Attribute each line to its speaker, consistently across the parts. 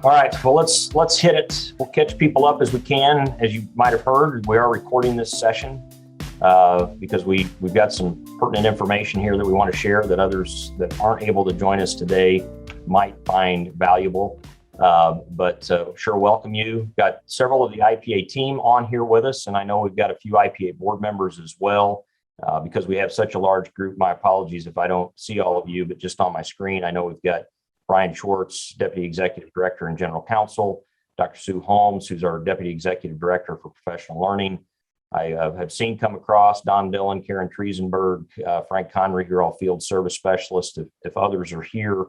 Speaker 1: All right, well, let's hit it. We'll catch people up as we can. As you might have heard, we are recording this session because we've got some pertinent information here that we want to share that others that aren't able to join us today might find valuable. But sure, welcome you. Got several of the IPA team on here with us, and I know we've got a few IPA board members as well. Because we have such a large group, my apologies if I don't see all of you, but just on my screen, I know we've got Brian Schwartz, Deputy Executive Director and General Counsel, Dr. Sue Holmes, who's our Deputy Executive Director for Professional Learning. I have seen come across Don Dillon, Karen Triesenberg, Frank Conry, who are all field service specialists. If others are here,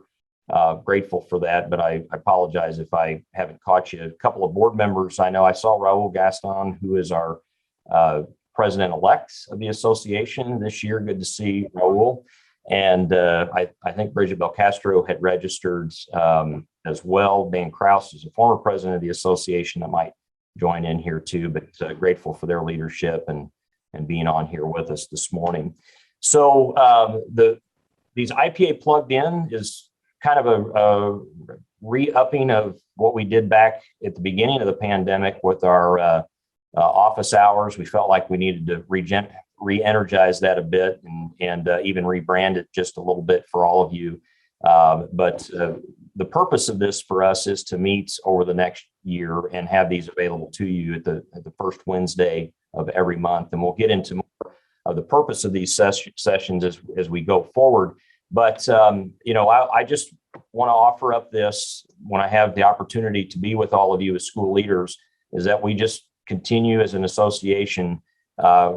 Speaker 1: grateful for that, but I apologize if I haven't caught you. A couple of board members, I know I saw Raul Gaston, who is our president-elect of the association this year. Good to see Raul. And I think Bridget Belcastro had registered as well. Dan Krause is a former president of the association that might join in here too, but grateful for their leadership and being on here with us this morning. So these IPA Plugged In is kind of a re-upping of what we did back at the beginning of the pandemic with our office hours. We felt like we needed to re-energize that a bit and even rebrand it just a little bit for all of you. But the purpose of this for us is to meet over the next year and have these available to you at the first Wednesday of every month. And we'll get into more of the purpose of these sessions as we go forward. But, I just want to offer up this when I have the opportunity to be with all of you as school leaders, is that we just continue as an association,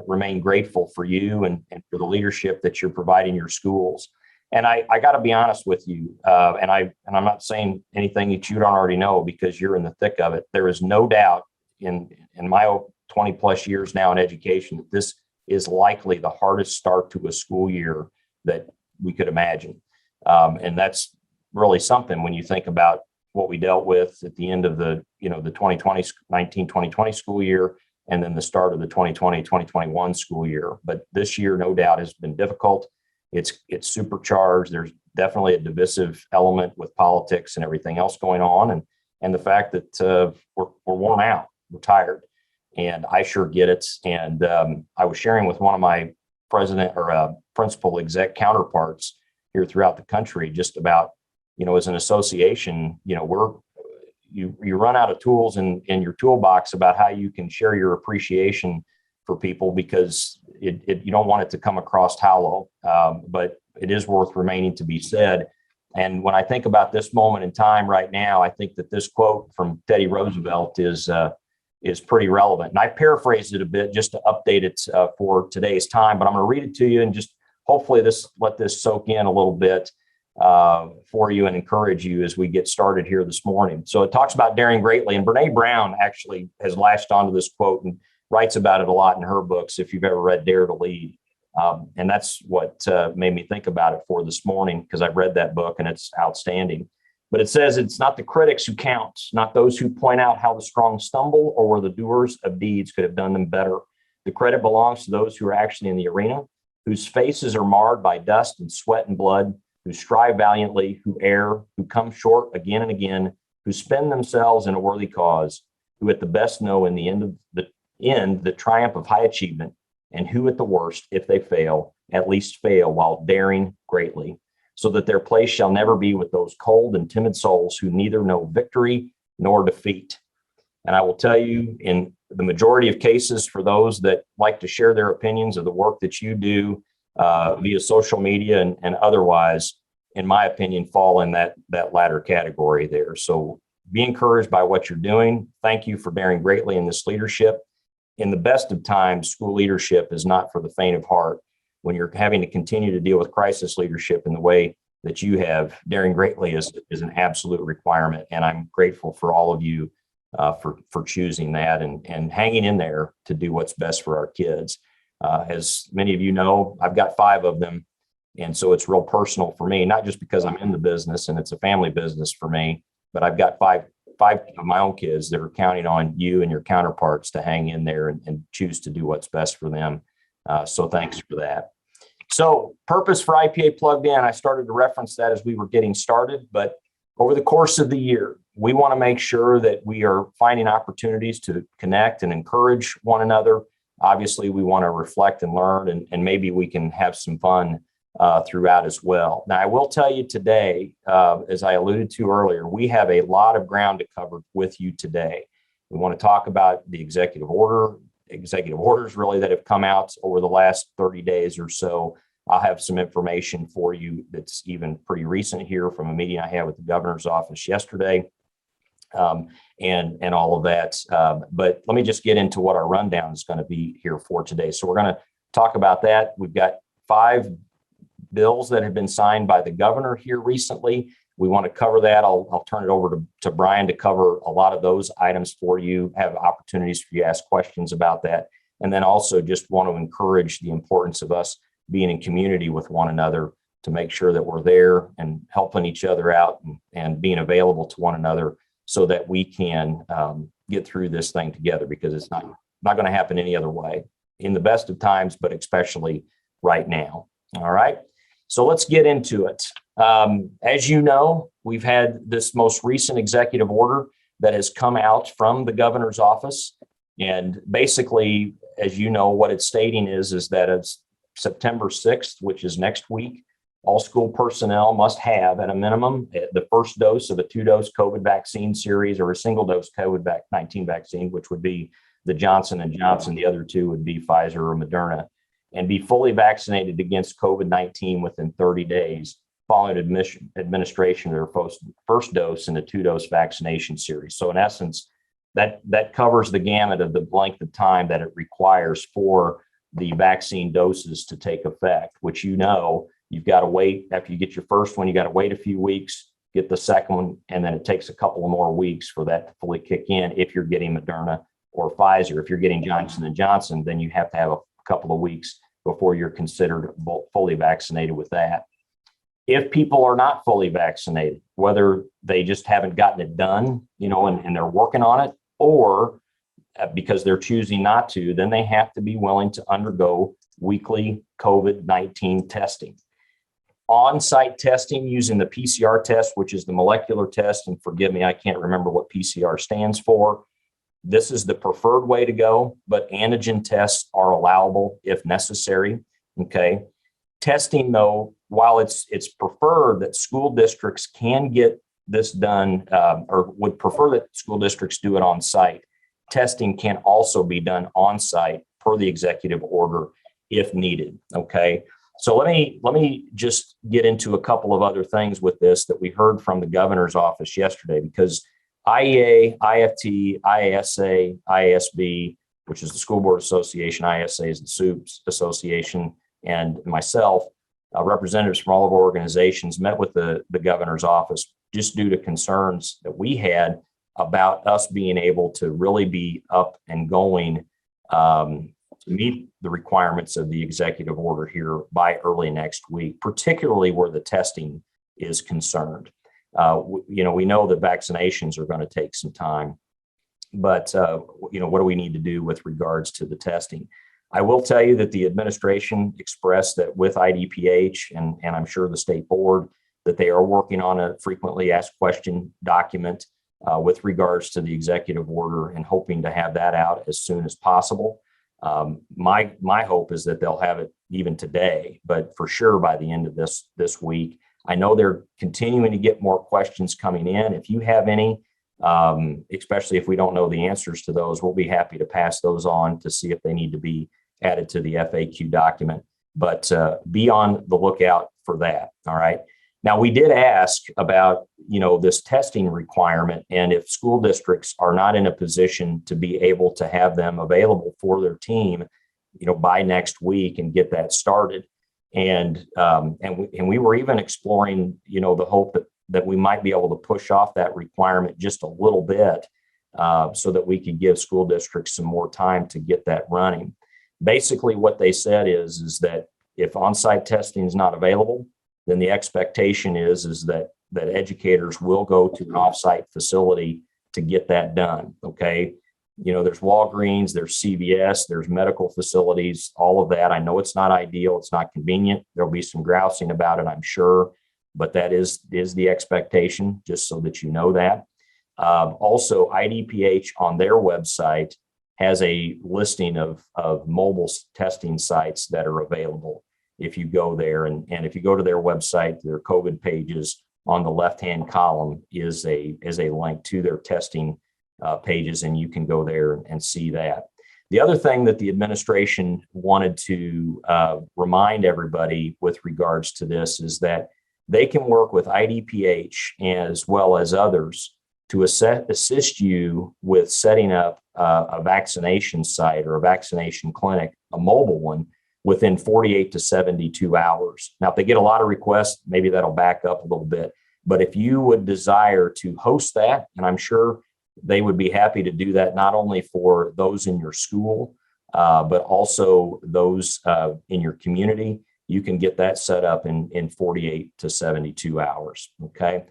Speaker 1: remain grateful for you and for the leadership that you're providing your schools. And I got to be honest with you, and I'm not saying anything that you don't already know because you're in the thick of it. There is no doubt in my 20 plus years now in education that this is likely the hardest start to a school year that we could imagine. And that's really something when you think about what we dealt with at the end of the 2020 school year, and then the start of the 2020-2021 school year. But this year, no doubt, has been difficult. It's supercharged. There's definitely a divisive element with politics and everything else going on, and the fact that we're worn out, we're tired, and I sure get it. And I was sharing with one of my principal exec counterparts here throughout the country just about, as an association, you run out of tools in your toolbox about how you can share your appreciation for people because you don't want it to come across hollow, but it is worth remaining to be said. And when I think about this moment in time right now, I think that this quote from Teddy Roosevelt is pretty relevant. And I paraphrased it a bit just to update it for today's time, but I'm going to read it to you and just hopefully let this soak in a little bit for you and encourage you as we get started here this morning. So it talks about daring greatly, and Brene Brown actually has latched onto this quote and writes about it a lot in her books, if you've ever read Dare to Lead. And that's what made me think about it for this morning, because I've read that book and it's outstanding. But it says it's not the critics who count, not those who point out how the strong stumble or where the doers of deeds could have done them better. The credit belongs to those who are actually in the arena, whose faces are marred by dust and sweat and blood, who strive valiantly, who err, who come short again and again, who spend themselves in a worthy cause, who at the best know in the end the triumph of high achievement, and who at the worst, if they fail, at least fail while daring greatly, so that their place shall never be with those cold and timid souls who neither know victory nor defeat. And I will tell you, in the majority of cases, for those that like to share their opinions of the work that you do via social media and otherwise, in my opinion, fall in that latter category there. So be encouraged by what you're doing. Thank you for daring greatly in this leadership. In the best of times, school leadership is not for the faint of heart. When you're having to continue to deal with crisis leadership in the way that you have, daring greatly is an absolute requirement. And I'm grateful for all of you for choosing that and hanging in there to do what's best for our kids. As many of you know, I've got 5 of them. And so it's real personal for me, not just because I'm in the business and it's a family business for me, but I've got five of my own kids that are counting on you and your counterparts to hang in there and choose to do what's best for them. So thanks for that. So purpose for IPA Plugged In, I started to reference that as we were getting started, but over the course of the year, we want to make sure that we are finding opportunities to connect and encourage one another. Obviously, we want to reflect and learn, and maybe we can have some fun throughout as well. Now, I will tell you today, as I alluded to earlier, we have a lot of ground to cover with you today. We want to talk about the executive orders really that have come out over the last 30 days or so. I'll have some information for you that's even pretty recent here from a meeting I had with the governor's office yesterday, and all of that. But let me just get into what our rundown is going to be here for today. So we're going to talk about that. We've got 5 bills that have been signed by the governor here recently. We want to cover that. I'll turn it over to Brian to cover a lot of those items for you, have opportunities for you to ask questions about that. And then also just want to encourage the importance of us being in community with one another to make sure that we're there and helping each other out and being available to one another so that we can get through this thing together, because it's not going to happen any other way in the best of times, but especially right now. All right. So let's get into it. As you know, we've had this most recent executive order that has come out from the governor's office. And basically, as you know, what it's stating is that it's September 6th, which is next week, all school personnel must have at a minimum the first dose of a 2-dose COVID vaccine series or a single dose COVID-19 vaccine, which would be the Johnson & Johnson. The other 2 would be Pfizer or Moderna, and be fully vaccinated against COVID-19 within 30 days following administration of their first dose in the 2-dose vaccination series. So in essence, that covers the gamut of the length of time that it requires for the vaccine doses to take effect, which you've got to wait. After you get your first one, you got to wait a few weeks, get the second one, and then it takes a couple of more weeks for that to fully kick in if you're getting Moderna or Pfizer. If you're getting Johnson & Johnson, then you have to have a couple of weeks before you're considered fully vaccinated with that. If people are not fully vaccinated, whether they just haven't gotten it done, and they're working on it, or because they're choosing not to, then they have to be willing to undergo weekly COVID-19 testing. On-site testing using the PCR test, which is the molecular test, and forgive me, I can't remember what PCR stands for. This is the preferred way to go, but antigen tests are allowable if necessary. Okay. Testing, though, while it's preferred that school districts can get this done, or would prefer that school districts do it on site, testing can also be done on site per the executive order if needed. Okay. So let me just get into a couple of other things with this that we heard from the governor's office yesterday, because IEA, IFT, IASA, IASB, which is the School Board Association, ISA is the SUPS Association, and myself, representatives from all of our organizations met with the governor's office just due to concerns that we had about us being able to really be up and going to meet the requirements of the executive order here by early next week, particularly where the testing is concerned. We know that vaccinations are going to take some time, but what do we need to do with regards to the testing? I will tell you that the administration expressed that with IDPH and I'm sure the state board, that they are working on a frequently asked question document with regards to the executive order and hoping to have that out as soon as possible. My hope is that they'll have it even today, but for sure by the end of this week. I know they're continuing to get more questions coming in. If you have any, especially if we don't know the answers to those, we'll be happy to pass those on to see if they need to be added to the FAQ document. But be on the lookout for that. All right. Now, we did ask about, this testing requirement, and if school districts are not in a position to be able to have them available for their team, by next week and get that started. And we were even exploring, the hope that we might be able to push off that requirement just a little bit so that we could give school districts some more time to get that running. Basically, what they said is that if on-site testing is not available, then the expectation is that educators will go to an off-site facility to get that done. Okay. There's Walgreens, there's CVS, there's medical facilities, all of that. I know it's not ideal. It's not convenient. There'll be some grousing about it, I'm sure, but that is the expectation, just so that you know that. Also, IDPH on their website has a listing of mobile testing sites that are available. If you go there, and if you go to their website, their COVID pages, on the left-hand column is a link to their testing pages, and you can go there and see that. The other thing that the administration wanted to remind everybody with regards to this is that they can work with IDPH as well as others to assist you with setting up a vaccination site or a vaccination clinic, a mobile one, within 48 to 72 hours. Now, if they get a lot of requests, maybe that'll back up a little bit. But if you would desire to host that, and I'm sure they would be happy to do that, not only for those in your school, but also those in your community, you can get that set up in 48 to 72 hours. Okay.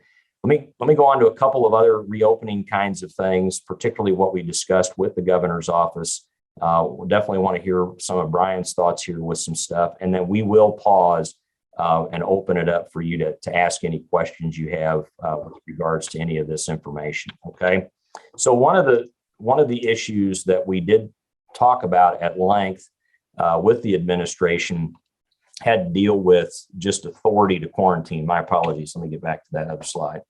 Speaker 1: Let me go on to a couple of other reopening kinds of things, particularly what we discussed with the governor's office. We'll definitely want to hear some of Brian's thoughts here with some stuff, and then we will pause and open it up for you to ask any questions you have with regards to any of this information. Okay. So one of the issues that we did talk about at length with the administration had to deal with just authority to quarantine. My apologies. Let me get back to that other slide.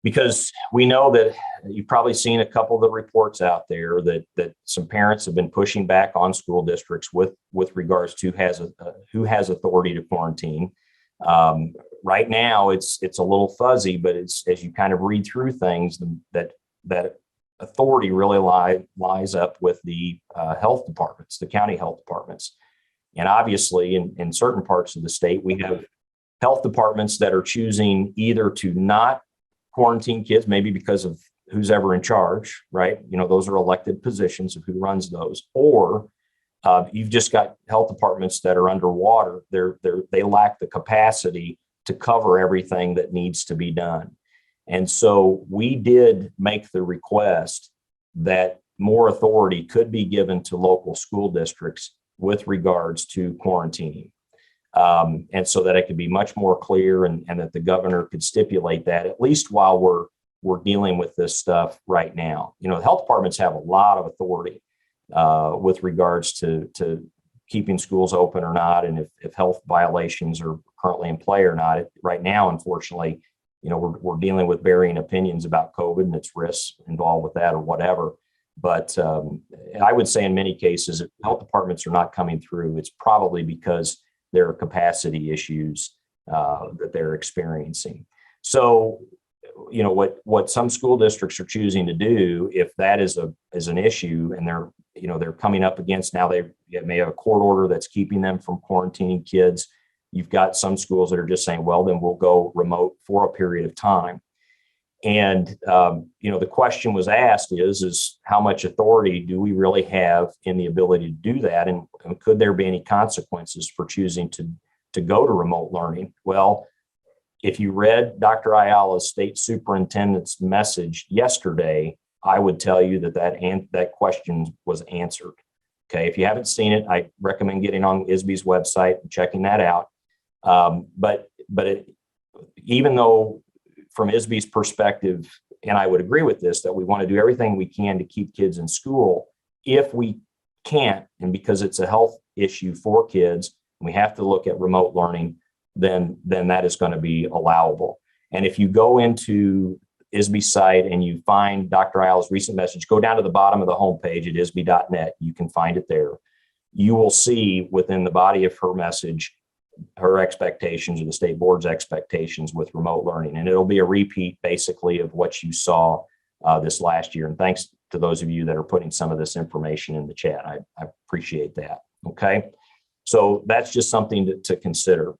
Speaker 1: Because we know that you've probably seen a couple of the reports out there that some parents have been pushing back on school districts with regards to who has authority to quarantine. Right now, it's a little fuzzy, but it's as you kind of read through things that authority really lies up with the health departments, the county health departments. And obviously, in certain parts of the state, we have health departments that are choosing either to not quarantine kids, maybe because of who's ever in charge, right? You know, those are elected positions of who runs those. Or you've just got health departments that are underwater. They lack the capacity to cover everything that needs to be done. And so we did make the request that more authority could be given to local school districts with regards to quarantining. And so that it could be much more clear and that the governor could stipulate that, at least while we're dealing with this stuff right now. You know, the health departments have a lot of authority with regards to keeping schools open or not, and if health violations are currently in play or not. Right now, unfortunately, you know, we're dealing with varying opinions about COVID and its risks involved with that or whatever. But I would say in many cases, if health departments are not coming through, it's probably because there are capacity issues that they're experiencing. So, you know, what some school districts are choosing to do, if that is an issue, and they're coming up against, now they may have a court order that's keeping them from quarantining kids. You've got some schools that are just saying, well, then we'll go remote for a period of time. And you know, the question was asked is how much authority do we really have in the ability to do that, and could there be any consequences for choosing to go to remote learning? Well, if you read Dr. Ayala's state superintendent's message yesterday, I would tell you that question was answered. Okay, if you haven't seen it, I recommend getting on ISBE's website and checking that out. Even though from ISBE's perspective, and I would agree with this, that we want to do everything we can to keep kids in school, if we can't, and because it's a health issue for kids, we have to look at remote learning, then that is going to be allowable. And if you go into ISBE's site and you find Dr. Ayala's recent message, go down to the bottom of the homepage at isbe.net. You can find it there. You will see within the body of her message her expectations or the state board's expectations with remote learning. And it'll be a repeat basically of what you saw this last year. And thanks to those of you that are putting some of this information in the chat. I appreciate that. Okay. So that's just something to consider,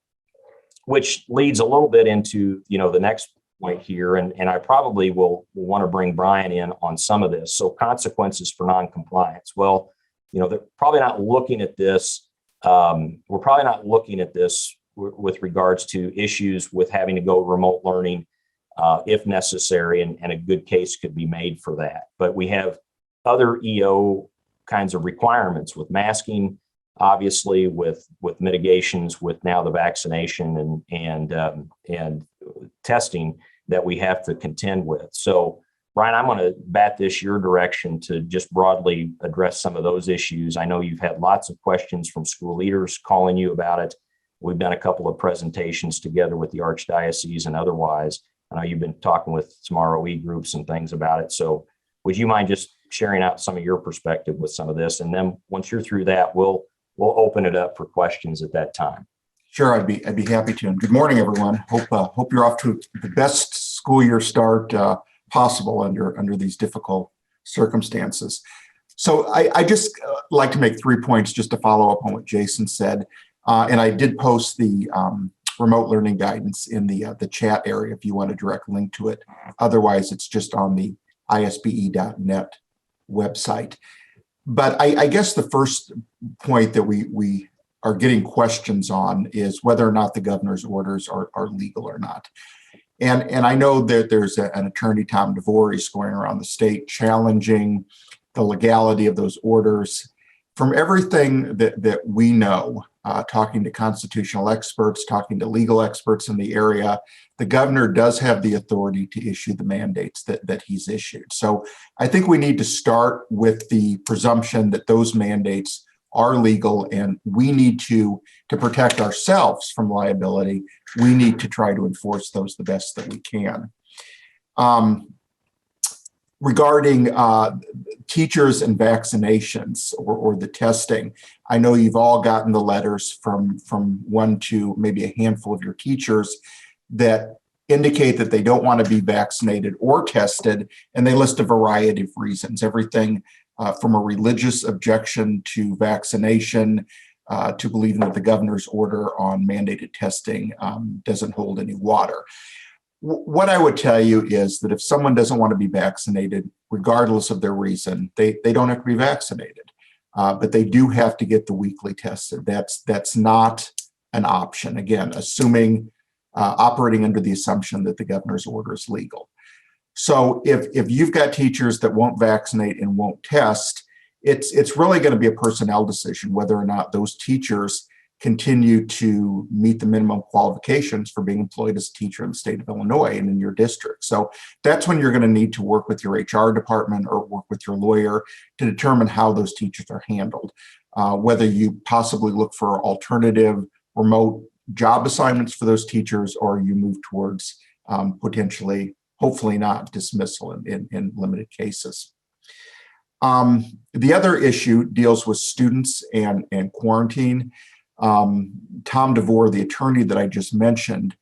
Speaker 1: which leads a little bit into, you know, the next point here. And I probably will want to bring Brian in on some of this. So consequences for noncompliance. Well, you know, they're probably not looking at this. We're probably not looking at this with regards to issues with having to go remote learning if necessary, and a good case could be made for that. But we have other EO kinds of requirements with masking, obviously with mitigations, with now the vaccination and testing that we have to contend with. So Brian, I'm going to bat this your direction to just broadly address some of those issues. I know you've had lots of questions from school leaders calling you about it. We've done a couple of presentations together with the Archdiocese and otherwise. I know you've been talking with some ROE groups and things about it. So would you mind just sharing out some of your perspective with some of this? And then once you're through that, we'll open it up for questions at that time.
Speaker 2: Sure, I'd be happy to. And good morning, everyone. Hope you're off to the best school year start possible under these difficult circumstances. So I just like to make 3 points just to follow up on what Jason said. And I did post the remote learning guidance in the chat area if you want a direct link to it. Otherwise, it's just on the isbe.net website. But I guess the first point that we are getting questions on is whether or not the governor's orders are legal or not. And I know that there's an attorney, Tom DeVore, is going around the state challenging the legality of those orders. From everything that we know, talking to constitutional experts, talking to legal experts in the area, the governor does have the authority to issue the mandates that he's issued. So I think we need to start with the presumption that those mandates are legal, and we need to protect ourselves from liability. We need to try to enforce those the best that we can. Regarding teachers and vaccinations or the testing, I know you've all gotten the letters from one to maybe a handful of your teachers that indicate that they don't want to be vaccinated or tested, and they list a variety of reasons, everything from a religious objection to vaccination to believing that the governor's order on mandated testing doesn't hold any water. What I would tell you is that if someone doesn't want to be vaccinated, regardless of their reason, they don't have to be vaccinated, but they do have to get the weekly tested. That's not an option. Again, operating under the assumption that the governor's order is legal. So if you've got teachers that won't vaccinate and won't test, it's really going to be a personnel decision whether or not those teachers continue to meet the minimum qualifications for being employed as a teacher in the state of Illinois and in your district. So that's when you're going to need to work with your HR department or work with your lawyer to determine how those teachers are handled, whether you possibly look for alternative remote job assignments for those teachers, or you move towards potentially, hopefully not, dismissal in limited cases. The other issue deals with students and quarantine. Tom DeVore, the attorney that I just mentioned,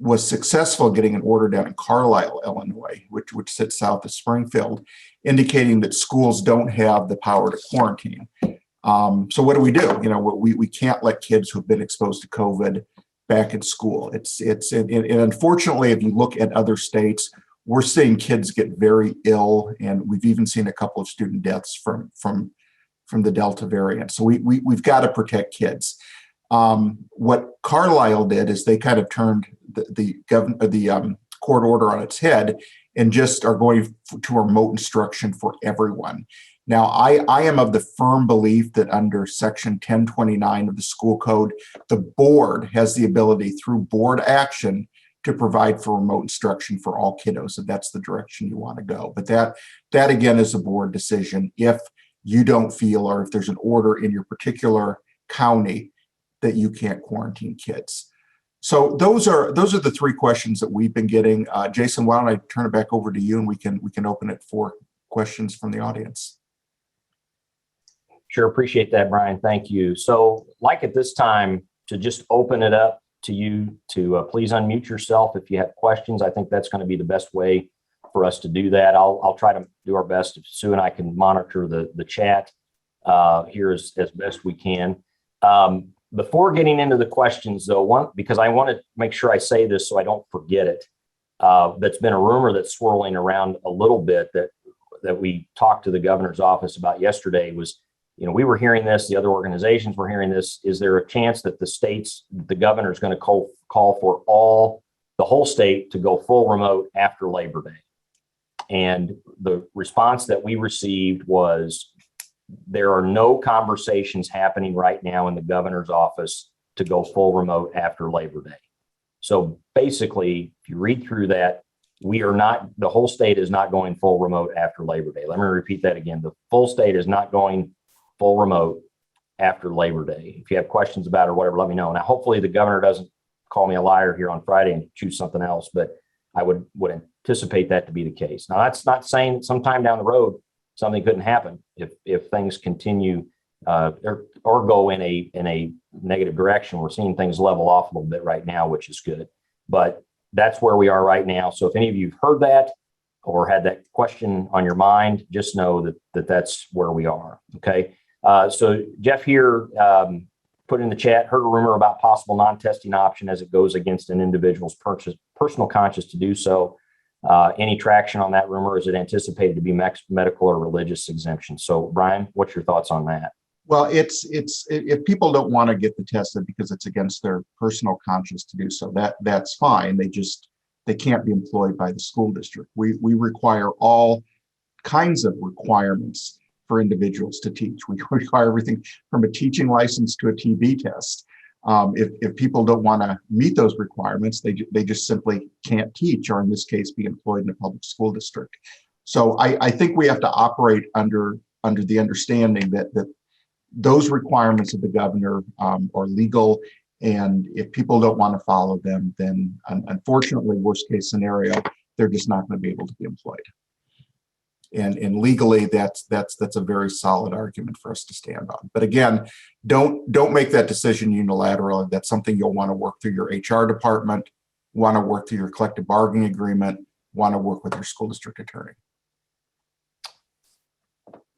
Speaker 2: was successful getting an order down in Carlisle, Illinois, which sits south of Springfield, indicating that schools don't have the power to quarantine. So what do? We can't let kids who've been exposed to COVID back in school. And unfortunately, if you look at other states, we're seeing kids get very ill, and we've even seen a couple of student deaths from the Delta variant. So we've got to protect kids. What Carlisle did is they kind of turned the court order on its head and just are going to remote instruction for everyone. Now, I am of the firm belief that under Section 1029 of the school code, the board has the ability through board action to provide for remote instruction for all kiddos, if that's the direction you want to go. But that again is a board decision. If you don't feel, or if there's an order in your particular county that you can't quarantine kids. So those are the 3 questions that we've been getting. Jason, why don't I turn it back over to you, and we can open it for questions from the audience.
Speaker 1: Sure, appreciate that, Brian. Thank you. So, like at this time, to just open it up to you to please unmute yourself if you have questions. I think that's going to be the best way for us to do that. I'll try to do our best. Sue and I can monitor the chat here as best we can. Before getting into the questions, though, because I want to make sure I say this so I don't forget it. That's been a rumor that's swirling around a little bit that we talked to the governor's office about yesterday was, we were hearing this, the other organizations were hearing this. Is there a chance that the governor is going to call for the whole state to go full remote after Labor Day? And the response that we received was, there are no conversations happening right now in the governor's office to go full remote after Labor Day. So basically, if you read through that, we are not, the whole state is not going full remote after Labor Day. Let me repeat that again. The full state is not going full remote after Labor Day. If you have questions about it or whatever, let me know. Now, hopefully the governor doesn't call me a liar here on Friday and choose something else, but I would anticipate that to be the case. Now, that's not saying that sometime down the road, something couldn't happen if things continue or go in a negative direction. We're seeing things level off a little bit right now, which is good, but that's where we are right now. So if any of you have heard that or had that question on your mind, just know that that's where we are. Okay. So Jeff here put in the chat, heard a rumor about possible non-testing option as it goes against an individual's personal conscience to do so. Any traction on that rumor? Is it anticipated to be medical or religious exemption? So Brian, what's your thoughts on that?
Speaker 2: Well, it's if people don't want to get the tested because it's against their personal conscience to do so, that's fine. They can't be employed by the school district. We require all kinds of requirements for individuals to teach. We require everything from a teaching license to a TB test. If people don't want to meet those requirements, they just simply can't teach, or in this case, be employed in a public school district. So I think we have to operate under the understanding that those requirements of the governor are legal, and if people don't want to follow them, then unfortunately, worst case scenario, they're just not going to be able to be employed. And legally, that's a very solid argument for us to stand on. But again, don't make that decision unilaterally. That's something you'll want to work through your HR department, want to work through your collective bargaining agreement, want to work with your school district attorney.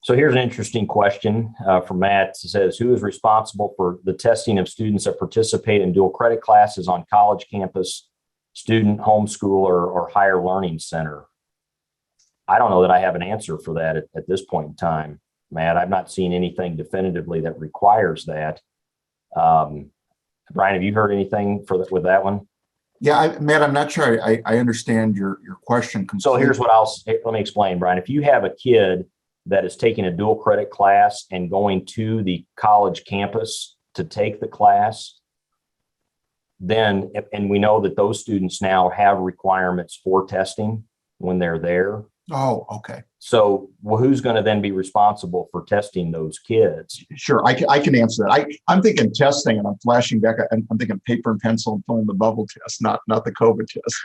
Speaker 1: So here's an interesting question from Matt. It says, who is responsible for the testing of students that participate in dual credit classes on college campus, student, homeschool, or higher learning center? I don't know that I have an answer for that at this point in time, Matt. I've not seen anything definitively that requires that. Brian, have you heard anything with that one?
Speaker 2: Yeah, Matt, I'm not sure I understand your question completely.
Speaker 1: So here's what let me explain, Brian. If you have a kid that is taking a dual credit class and going to the college campus to take the class, then, and we know that those students now have requirements for testing when they're there.
Speaker 2: Oh, okay.
Speaker 1: So who's going to then be responsible for testing those kids?
Speaker 2: Sure, I can answer that. I'm thinking testing, and I'm flashing back. I'm thinking paper and pencil and filling the bubble test, not the COVID test.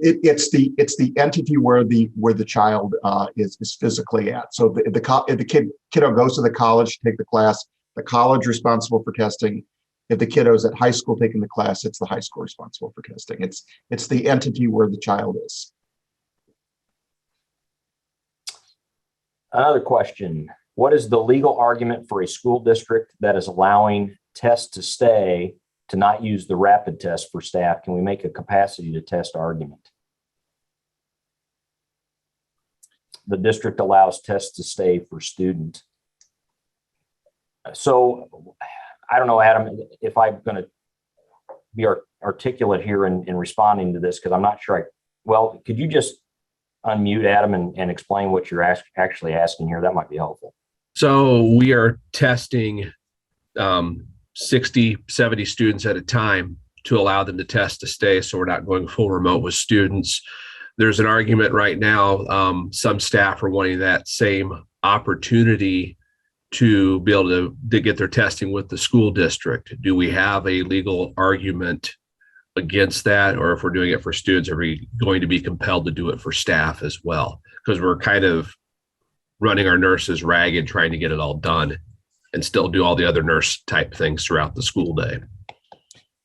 Speaker 2: It's the entity where the child is physically at. So if the kiddo goes to the college to take the class, the college responsible for testing. If the kiddo is at high school taking the class, it's the high school responsible for testing. It's the entity where the child is.
Speaker 1: Another question. What is the legal argument for a school district that is allowing tests to stay to not use the rapid test for staff? Can we make a capacity to test argument? The district allows tests to stay for student. So I don't know, Adam, if I'm going to be articulate here in responding to this, because I'm not sure. Well, could you just unmute, Adam, and explain what you're actually asking here? That might be helpful.
Speaker 3: So we are testing 60, 70 students at a time to allow them to test to stay. So we're not going full remote with students. There's an argument right now. Some staff are wanting that same opportunity to be able to get their testing with the school district. Do we have a legal argument against that? Or if we're doing it for students, are we going to be compelled to do it for staff as well? Because we're kind of running our nurses ragged, trying to get it all done and still do all the other nurse type things throughout the school day.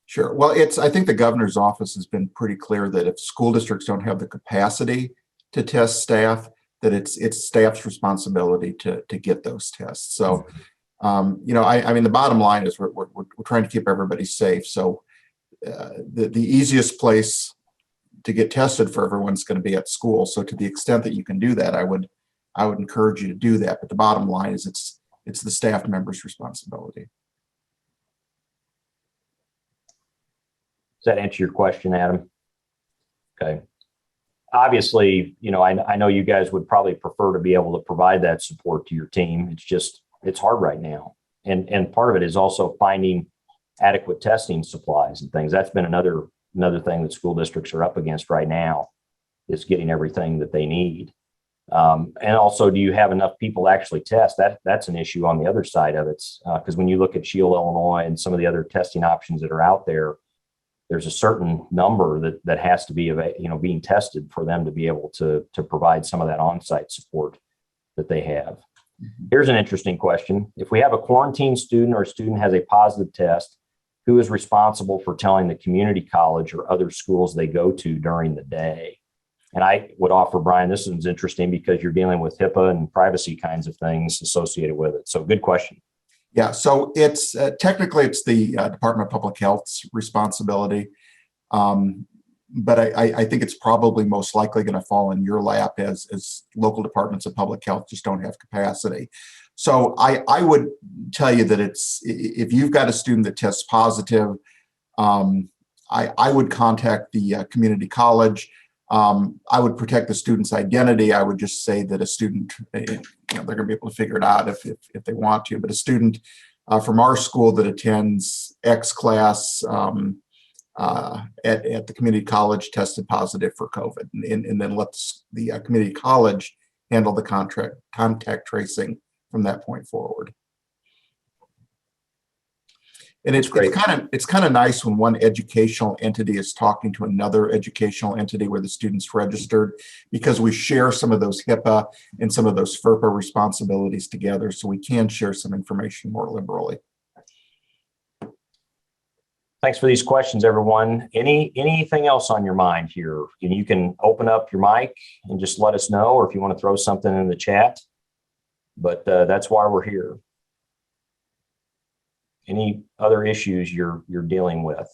Speaker 2: Sure. Well, I think the governor's office has been pretty clear that if school districts don't have the capacity to test staff, that it's staff's responsibility to get those tests. So, I mean, the bottom line is we're trying to keep everybody safe. So the easiest place to get tested for everyone's going to be at school. So to the extent that you can do that, I would encourage you to do that. But the bottom line is it's the staff member's responsibility.
Speaker 1: Does that answer your question, Adam? Okay. Obviously, I know you guys would probably prefer to be able to provide that support to your team. It's hard right now. And part of it is also finding adequate testing supplies and things. That's been another thing that school districts are up against right now. is getting everything that they need. And also, do you have enough people to actually test? That's an issue on the other side of it, because when you look at Shield, Illinois, and some of the other testing options that are out there, there's a certain number that has to be, being tested for them to be able to provide some of that on-site support that they have. Here's an interesting question. If we have a quarantined student or a student has a positive test, who is responsible for telling the community college or other schools they go to during the day? And I would offer, Brian, this one's interesting because you're dealing with HIPAA and privacy kinds of things associated with it. So good question.
Speaker 2: Yeah, so it's technically it's the Department of Public Health's responsibility. But I think it's probably most likely going to fall in your lap as local departments of public health just don't have capacity. So I would tell you that if you've got a student that tests positive, I would contact the community college. I would protect the student's identity. I would just say that a student, they're going to be able to figure it out if they want to. But a student from our school that attends X class at the community college tested positive for COVID, and then let the community college handle the contact tracing from that point forward. And it's kind of nice when one educational entity is talking to another educational entity where the student's registered, because we share some of those HIPAA and some of those FERPA responsibilities together, so we can share some information more liberally.
Speaker 1: Thanks for these questions, everyone. Anything else on your mind here? You can open up your mic and just let us know, or if you want to throw something in the chat. But that's why we're here. Any other issues you're dealing with?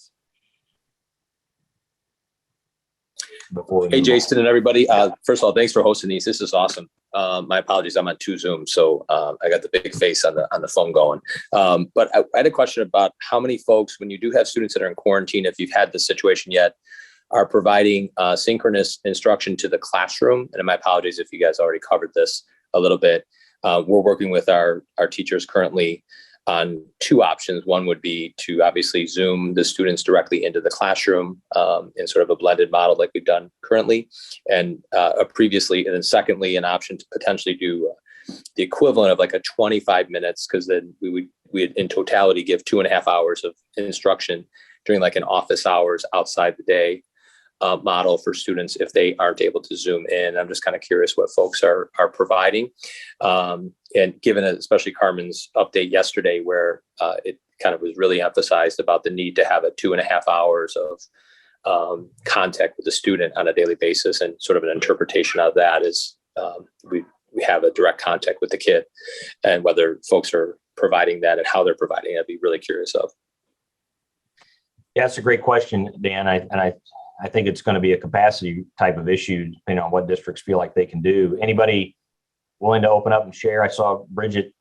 Speaker 4: Hey, Jason and everybody. First of all, thanks for hosting these. This is awesome. My apologies. I'm on 2 Zooms, so I got the big face on the phone going. But I had a question about how many folks, when you do have students that are in quarantine, if you've had this situation yet, are providing synchronous instruction to the classroom. And my apologies if you guys already covered this a little bit. We're working with our teachers currently on 2 options. One would be to obviously Zoom the students directly into the classroom in sort of a blended model like we've done currently, and previously. And then secondly, an option to potentially do the equivalent of like a 25 minutes, because then we would in totality give 2.5 hours of instruction during like an office hours outside the day model for students if they aren't able to Zoom in. I'm just kind of curious what folks are providing. And given especially Carmen's update yesterday, where it kind of was really emphasized about the need to have a 2.5 hours of contact with the student on a daily basis, and sort of an interpretation of that is we have a direct contact with the kid, and whether folks are providing that and how they're providing it, I'd be really curious of.
Speaker 1: Yeah, that's a great question, Dan. I think it's going to be a capacity type of issue, depending on what districts feel like they can do. Anybody willing to open up and share? I saw Bridget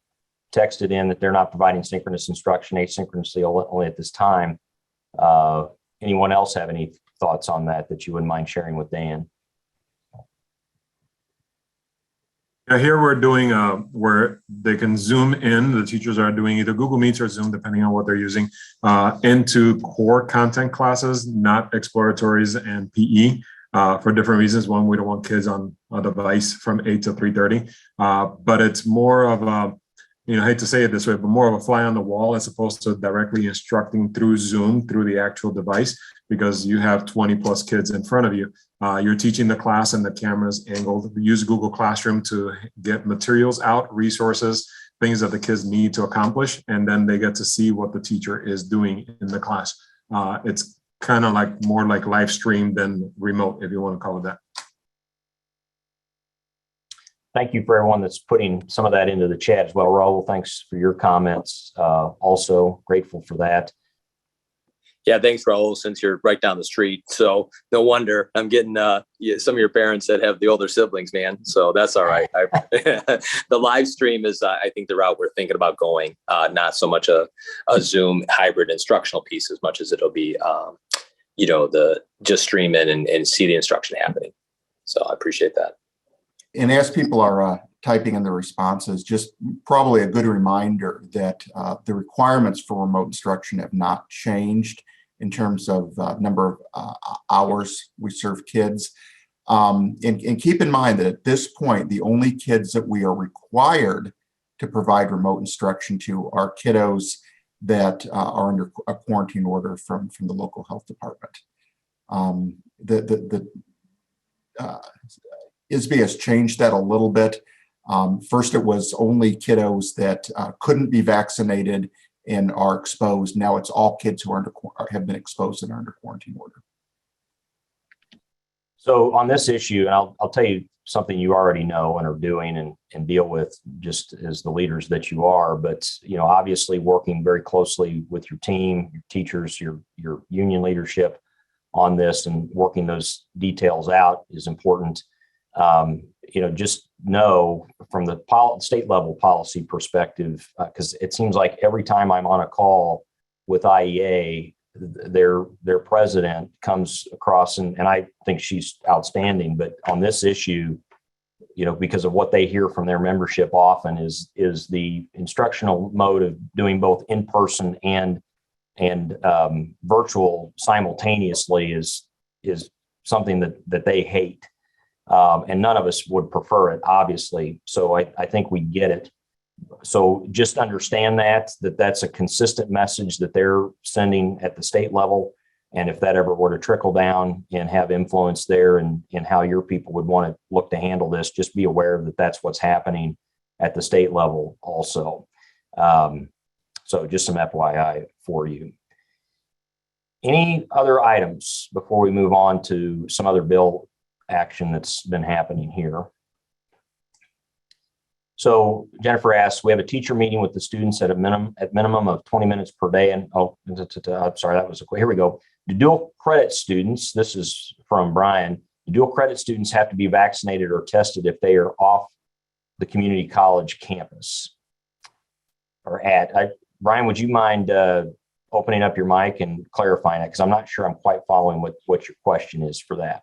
Speaker 1: texted in that they're not providing synchronous instruction, asynchronously only at this time. Anyone else have any thoughts on that you wouldn't mind sharing with Dan?
Speaker 5: Yeah, here we're doing where they can Zoom in. The teachers are doing either Google Meets or Zoom, depending on what they're using, into core content classes, not exploratories and PE, for different reasons. One, we don't want kids on a device from 8 to 3:30, but it's more of a, I hate to say it this way, but more of a fly on the wall as opposed to directly instructing through Zoom, through the actual device, because you have 20 plus kids in front of you. You're teaching the class and the camera's angled. We use Google Classroom to get materials out, resources, things that the kids need to accomplish, and then they get to see what the teacher is doing in the class. It's kind of like more like live stream than remote, if you want to call it that.
Speaker 1: Thank you for everyone that's putting some of that into the chat as well. Raul, thanks for your comments. Also grateful for that.
Speaker 4: Yeah, thanks, Raul, since you're right down the street. So no wonder I'm getting some of your parents that have the older siblings, man. So that's all right. The live stream is, I think, the route we're thinking about going, not so much a Zoom hybrid instructional piece as much as it'll be, the just stream in and see the instruction happening. So I appreciate that.
Speaker 2: And as people are typing in the responses, just probably a good reminder that the requirements for remote instruction have not changed in terms of number of hours we serve kids. And keep in mind that at this point, the only kids that we are required to provide remote instruction to are kiddos that are under a quarantine order from the local health department. ISB has changed that a little bit. First, it was only kiddos that couldn't be vaccinated and are exposed. Now it's all kids who are have been exposed and are under quarantine order.
Speaker 1: So on this issue, and I'll tell you something you already know and are doing and deal with just as the leaders that you are, but obviously working very closely with your team, your teachers, your union leadership on this and working those details out is important. Just know from the state level policy perspective, because it seems like every time I'm on a call with IEA, their president comes across, and I think she's outstanding, but on this issue, because of what they hear from their membership often is the instructional mode of doing both in person and virtual simultaneously is something that they hate. And none of us would prefer it, obviously. So I think we get it. So just understand that's a consistent message that they're sending at the state level. And if that ever were to trickle down and have influence there and how your people would want to look to handle this, just be aware that that's what's happening at the state level also. So just some FYI for you. Any other items before we move on to some other bill action that's been happening here? So Jennifer asks, we have a teacher meeting with the students at minimum of 20 minutes per day. And I'm sorry, that was here we go. Do dual credit students, this is from Brian, do dual credit students have to be vaccinated or tested if they are off the community college campus or Brian, would you mind opening up your mic and clarifying it? Because I'm not sure I'm quite following what your question is for that.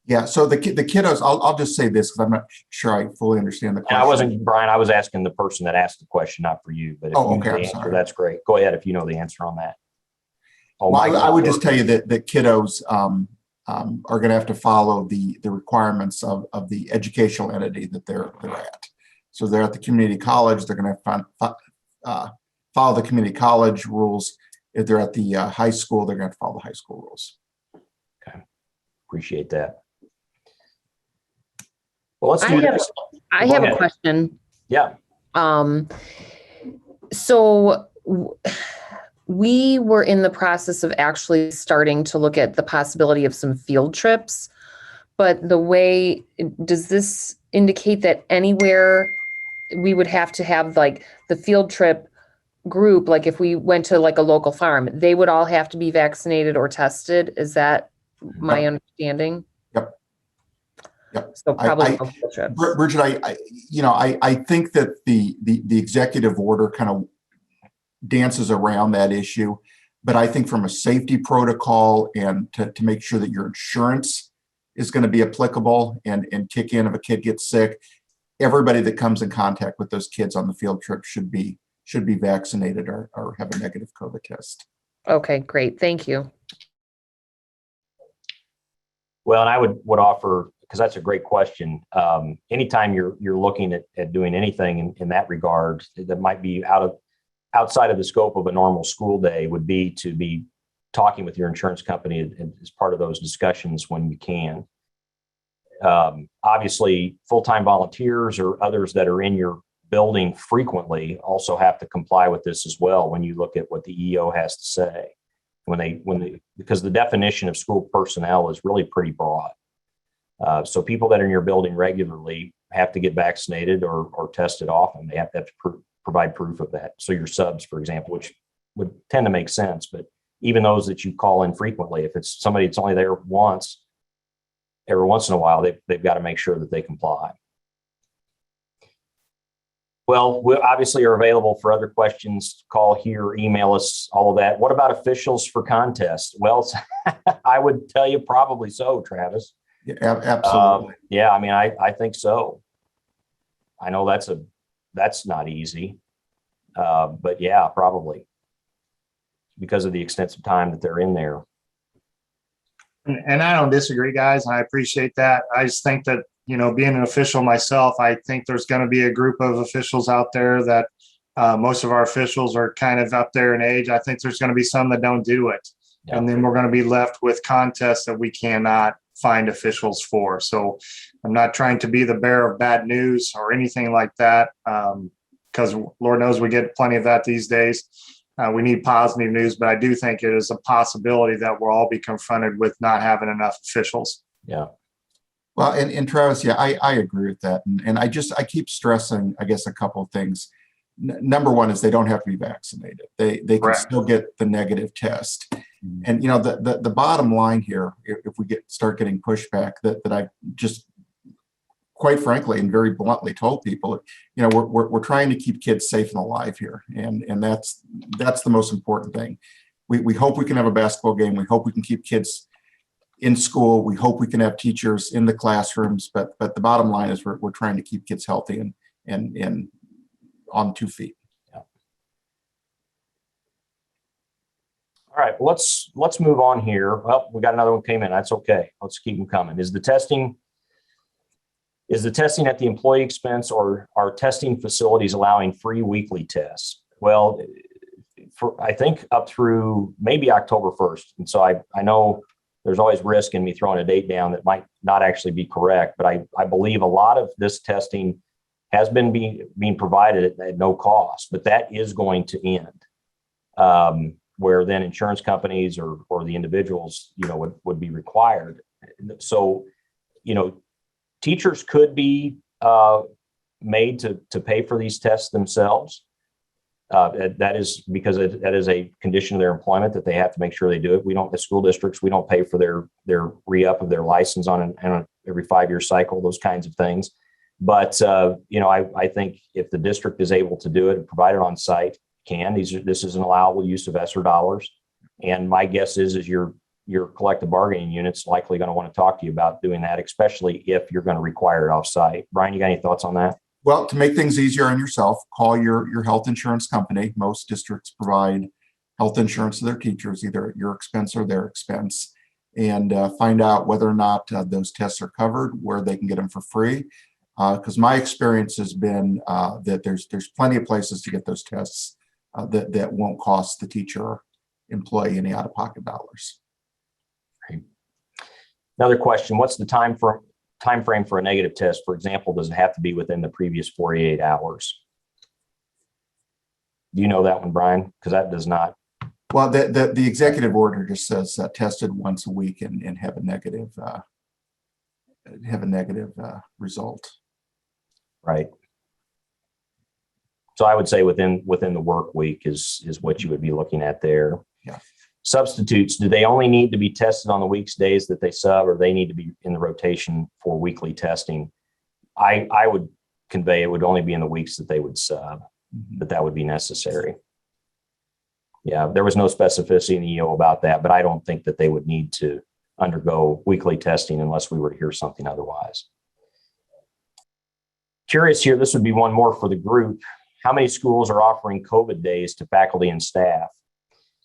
Speaker 2: Yeah, so the kiddos, I'll just say this because I'm not sure I fully understand the question.
Speaker 1: And I wasn't, Brian, I was asking the person that asked the question, not for you. But if you know the answer, that's great. Go ahead if you know the answer on that.
Speaker 2: Well, I would just tell you that kiddos are going to have to follow the requirements of the educational entity that they're at. So they're at the community college, they're going to follow the community college rules. If they're at the high school, they're going to have to follow the high school rules.
Speaker 1: Okay, appreciate that. Well, let's do this.
Speaker 6: I have a question.
Speaker 1: Yeah.
Speaker 6: So we were in the process of actually starting to look at the possibility of some field trips, but does this indicate that anywhere we would have to have like the field trip group, like if we went to like a local farm, they would all have to be vaccinated or tested? Is that my understanding?
Speaker 2: Yep.
Speaker 6: So probably no field trips.
Speaker 2: Bridget, I think that the executive order kind of dances around that issue, but I think from a safety protocol and to make sure that your insurance is going to be applicable and kick in if a kid gets sick, everybody that comes in contact with those kids on the field trip should be vaccinated or have a negative COVID test.
Speaker 6: Okay, great. Thank you.
Speaker 1: Well, and I would offer, because that's a great question. Anytime you're looking at doing anything in that regard that might be outside of the scope of a normal school day would be to be talking with your insurance company as part of those discussions when you can. Obviously, full-time volunteers or others that are in your building frequently also have to comply with this as well when you look at what the EO has to say. Because the definition of school personnel is really pretty broad. So people that are in your building regularly have to get vaccinated or tested often. They have to provide proof of that. So your subs, for example, which would tend to make sense, but even those that you call in frequently, if it's somebody that's only there every once in a while, they've got to make sure that they comply. Well, we obviously are available for other questions. Call here, email us, all of that. What about officials for contests? Well, I would tell you probably so, Travis.
Speaker 2: Yeah, absolutely.
Speaker 1: Yeah, I mean, I think so. I know that's not easy, but yeah, probably because of the extensive time that they're in there.
Speaker 7: And I don't disagree, guys. I appreciate that. I just think that, being an official myself, I think there's going to be a group of officials out there that most of our officials are kind of up there in age. I think there's going to be some that don't do it.
Speaker 1: Yeah.
Speaker 7: And then we're going to be left with contests that we cannot find officials for. So I'm not trying to be the bearer of bad news or anything like that, because Lord knows we get plenty of that these days. We need positive news, but I do think it is a possibility that we'll all be confronted with not having enough officials.
Speaker 1: Yeah.
Speaker 2: Well, and Travis, yeah, I agree with that. And I keep stressing, I guess, a couple of things. Number one is they don't have to be vaccinated. They can
Speaker 7: Correct.
Speaker 2: still get the negative test. And, the bottom line here, if we start getting pushback that I just quite frankly and very bluntly told people, we're trying to keep kids safe and alive here. And that's the most important thing. We hope we can have a basketball game. We hope we can keep kids in school. We hope we can have teachers in the classrooms, but the bottom line is we're trying to keep kids healthy and on 2 feet.
Speaker 1: Yeah. All right, let's move on here. Well, we got another one came in. That's okay. Let's keep them coming. Is the testing at the employee expense, or are testing facilities allowing free weekly tests? Well, I think up through maybe October 1st. And so I know there's always risk in me throwing a date down that might not actually be correct, but I believe a lot of this testing has been being provided at no cost, but that is going to end, where then insurance companies or the individuals, would be required. So, teachers could be made to pay for these tests themselves. That is because that is a condition of their employment that they have to make sure they do it. We don't, the school districts, we don't pay for their re-up of their license on every 5-year cycle, those kinds of things. But, I think if the district is able to do it and provide it on site, this is an allowable use of ESSER dollars. And my guess is your collective bargaining unit's likely going to want to talk to you about doing that, especially if you're going to require it off site. Brian, you got any thoughts on that?
Speaker 2: Well, to make things easier on yourself, call your health insurance company. Most districts provide health insurance to their teachers, either at your expense or their expense, and find out whether or not those tests are covered, where they can get them for free. Because my experience has been that there's plenty of places to get those tests that won't cost the teacher or employee any out-of-pocket dollars.
Speaker 1: Great. Another question: what's the time frame for a negative test? For example, does it have to be within the previous 48 hours? Do you know that one, Brian? Because that does not.
Speaker 2: Well, the executive order just says tested once a week and have a negative result.
Speaker 1: Right. So I would say within the work week is what you would be looking at there.
Speaker 2: Yeah.
Speaker 1: Substitutes, do they only need to be tested on the days that they sub, or they need to be in the rotation for weekly testing? I would convey it would only be in the weeks that they would sub, that would be necessary. Yeah, there was no specificity in the EO about that, but I don't think that they would need to undergo weekly testing unless we were to hear something otherwise. Curious here, this would be one more for the group. How many schools are offering COVID days to faculty and staff?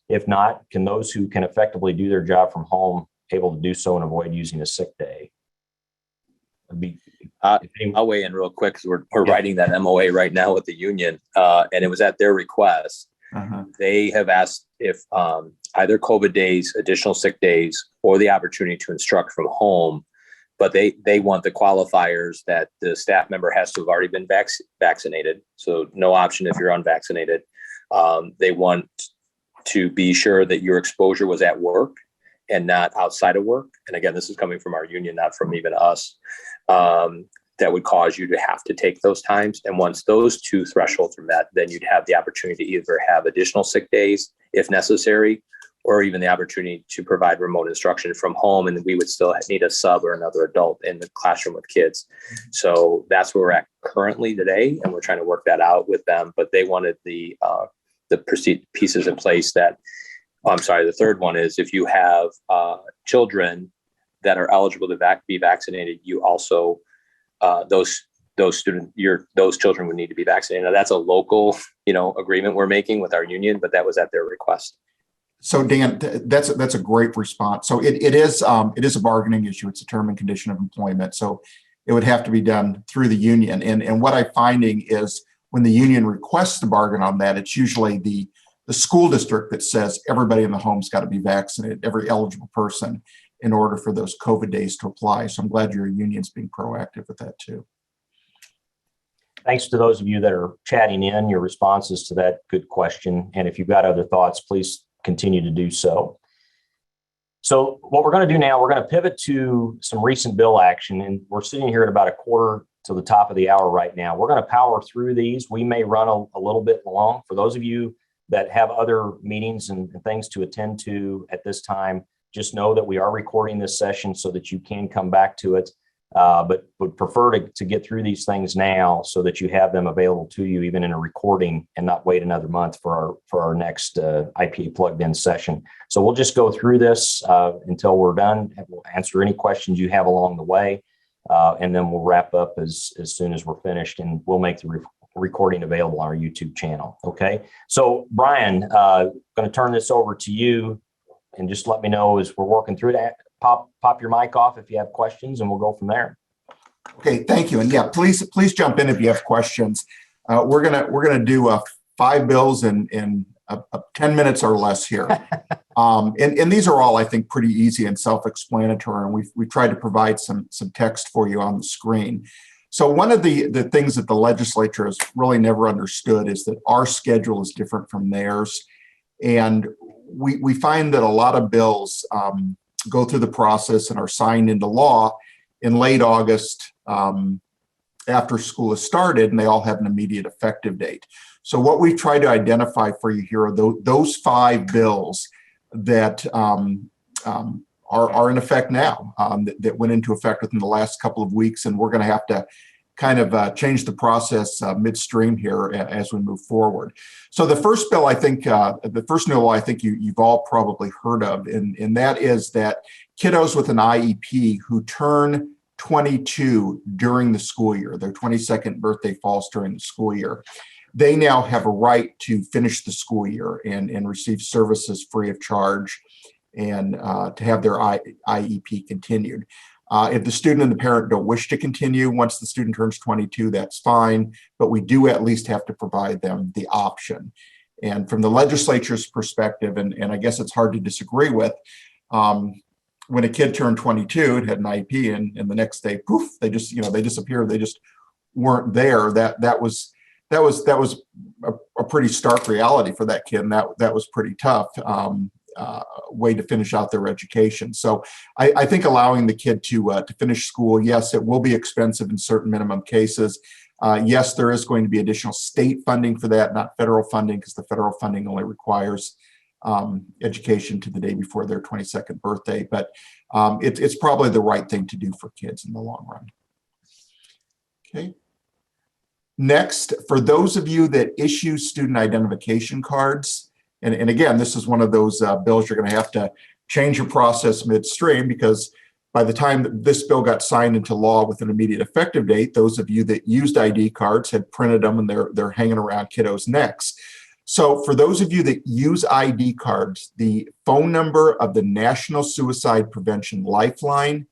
Speaker 1: If not, can those who can effectively do their job from home able to do so and avoid using a sick day?
Speaker 4: I'll weigh in real quick because we're writing that MOA right now with the union, and it was at their request. They have asked if either COVID days, additional sick days, or the opportunity to instruct from home, but they want the qualifiers that the staff member has to have already been vaccinated. So no option if you're unvaccinated. They want to be sure that your exposure was at work and not outside of work. And again, this is coming from our union, not from even us. That would cause you to have to take those times. And once those two thresholds are met, then you'd have the opportunity to either have additional sick days if necessary, or even the opportunity to provide remote instruction from home. And we would still need a sub or another adult in the classroom with kids. So that's where we're at currently today. And we're trying to work that out with them, but they wanted the pieces in place that, the third one is if you have children that are eligible to be vaccinated, you also, those children would need to be vaccinated. Now that's a local, agreement we're making with our union, but that was at their request.
Speaker 2: So Dan, that's a great response. So it is a bargaining issue. It's a term and condition of employment. So it would have to be done through the union. And what I'm finding is when the union requests to bargain on that, it's usually the school district that says everybody in the home's got to be vaccinated, every eligible person, in order for those COVID days to apply. So I'm glad your union's being proactive with that too.
Speaker 1: Thanks to those of you that are chatting in your responses to that good question. And if you've got other thoughts, please continue to do so. So what we're going to do now, we're going to pivot to some recent bill action. And we're sitting here at about a quarter to the top of the hour right now. We're going to power through these. We may run a little bit long. For those of you that have other meetings and things to attend to at this time, just know that we are recording this session so that you can come back to it. But would prefer to get through these things now so that you have them available to you even in a recording and not wait another month for our next IPA Plugged In session. So we'll just go through this until we're done. We'll answer any questions you have along the way, and then we'll wrap up as soon as we're finished, and we'll make the recording available on our YouTube channel. Okay. So Brian, going to turn this over to you, and just let me know as we're working through that. Pop your mic off if you have questions, and we'll go from there.
Speaker 2: Okay, thank you. And yeah, please jump in if you have questions. We're gonna do 5 bills in 10 minutes or less here. And these are all, I think, pretty easy and self-explanatory. And we've tried to provide some text for you on the screen. So one of the things that the legislature has really never understood is that our schedule is different from theirs. And we find that a lot of bills go through the process and are signed into law in late August after school has started, and they all have an immediate effective date. So what we try to identify for you here are those 5 bills that are in effect now, that went into effect within the last couple of weeks, and we're going to have to kind of change the process midstream here as we move forward. So the first bill, I think, the first new law, I think you've all probably heard of, and that is that kiddos with an IEP who turn 22 during the school year, their 22nd birthday falls during the school year, they now have a right to finish the school year and receive services free of charge, and to have their IEP continued. If the student and the parent don't wish to continue, once the student turns 22, that's fine, but we do at least have to provide them the option. And from the legislature's perspective, and I guess it's hard to disagree with, when a kid turned 22 and had an IEP, and the next day, poof, they disappeared. They just weren't there. That was a pretty stark reality for that kid, and that was pretty tough. Way to finish out their education. So I think allowing the kid to finish school, yes, it will be expensive in certain minimum cases. Yes, there is going to be additional state funding for that, not federal funding, because the federal funding only requires education to the day before their 22nd birthday. But it's probably the right thing to do for kids in the long run. Okay. Next, for those of you that issue student identification cards, and again, this is one of those bills you're going to have to change your process midstream, because by the time that this bill got signed into law with an immediate effective date, those of you that used ID cards had printed them, and they're hanging around kiddos' necks. So for those of you that use ID cards, the phone number of the National Suicide Prevention Lifeline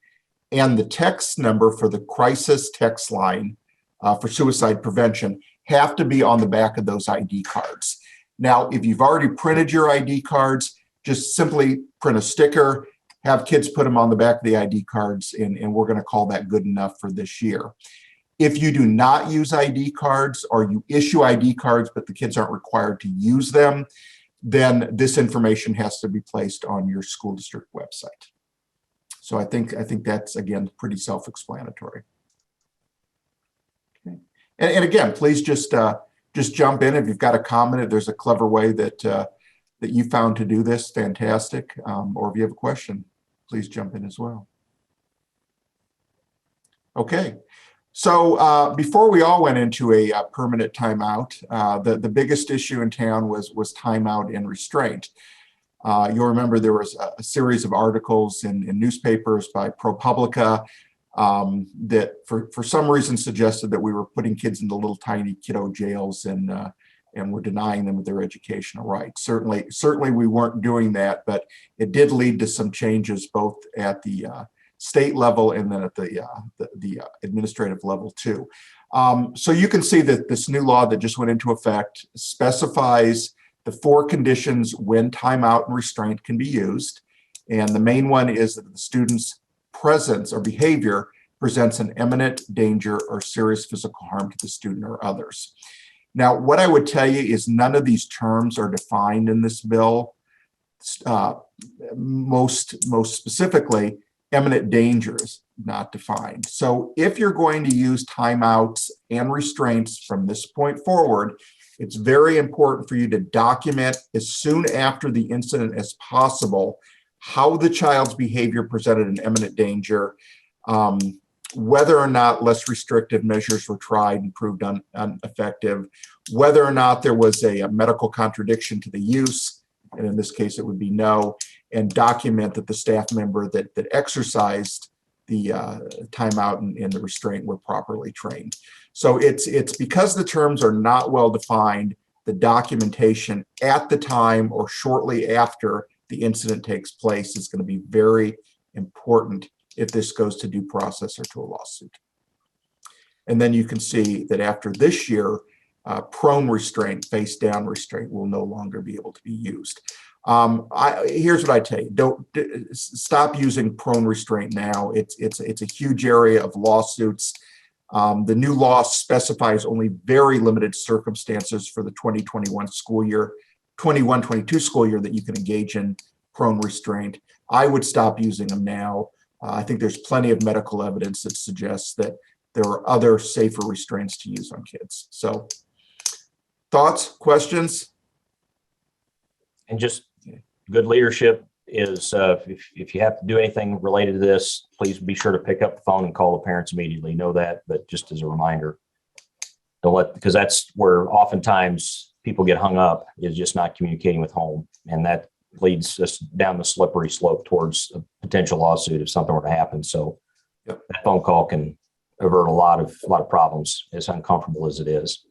Speaker 2: and the text number for the crisis text line for suicide prevention have to be on the back of those ID cards. Now, if you've already printed your ID cards, just simply print a sticker, have kids put them on the back of the ID cards, and we're going to call that good enough for this year. If you do not use ID cards, or you issue ID cards but the kids aren't required to use them, then this information has to be placed on your school district website. So I think that's, again, pretty self-explanatory. Okay. And again, please just jump in if you've got a comment. If there's a clever way that you found to do this, fantastic. Or if you have a question, please jump in as well. Okay. So before we all went into a permanent timeout, the biggest issue in town was timeout and restraint. You'll remember there was a series of articles in newspapers by ProPublica that for some reason suggested that we were putting kids into little tiny kiddo jails and and we're denying them their educational rights. Certainly we weren't doing that, but it did lead to some changes both at the state level and then at the administrative level too. So you can see that this new law that just went into effect specifies the 4 conditions when timeout and restraint can be used. And the main one is that the student's presence or behavior presents an imminent danger or serious physical harm to the student or others. Now, what I would tell you is none of these terms are defined in this bill. Most specifically, imminent danger is not defined. So if you're going to use timeouts and restraints from this point forward, it's very important for you to document as soon after the incident as possible how the child's behavior presented an imminent danger, whether or not less restrictive measures were tried and proved ineffective, whether or not there was a medical contradiction to the use, and in this case it would be no, and document that the staff member that exercised the timeout and the restraint were properly trained. So it's because the terms are not well defined, the documentation at the time or shortly after the incident takes place is going to be very important if this goes to due process or to a lawsuit. And then you can see that after this year, prone restraint, face down restraint will no longer be able to be used. Here's what I tell you: don't stop using prone restraint now. It's a huge area of lawsuits. The new law specifies only very limited circumstances for the 2021 school year, 21-22 school year that you can engage in prone restraint. I would stop using them now. I think there's plenty of medical evidence that suggests that there are other safer restraints to use on kids. So, thoughts, questions?
Speaker 1: And just good leadership is if you have to do anything related to this, please be sure to pick up the phone and call the parents immediately. Know that, but just as a reminder, because that's where oftentimes people get hung up, is just not communicating with home, and that leads us down the slippery slope towards a potential lawsuit if something were to happen. So that phone call can avert a lot of problems, as uncomfortable as it is.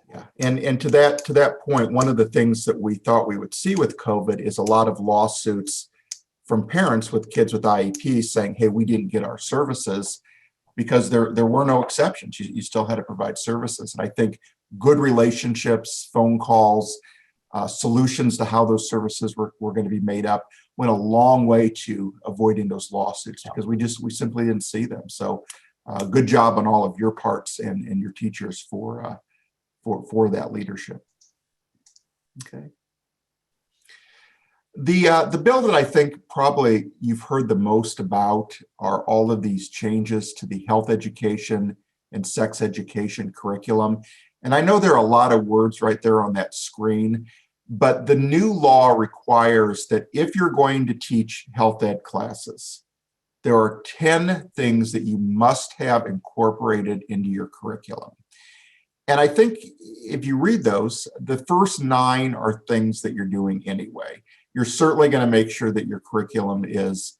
Speaker 2: Yeah, and to that point, one of the things that we thought we would see with COVID is a lot of lawsuits from parents with kids with IEPs saying, "Hey, we didn't get our services," because there were no exceptions. You still had to provide services, and I think good relationships, phone calls, solutions to how those services were going to be made up went a long way to avoiding those lawsuits, because we simply didn't see them. So, good job on all of your parts and your teachers for that leadership. Okay. The bill that I think probably you've heard the most about are all of these changes to the health education and sex education curriculum. And I know there are a lot of words right there on that screen, but the new law requires that if you're going to teach health ed classes, there are 10 things that you must have incorporated into your curriculum. And I think if you read those, the first 9 are things that you're doing anyway. You're certainly going to make sure that your curriculum is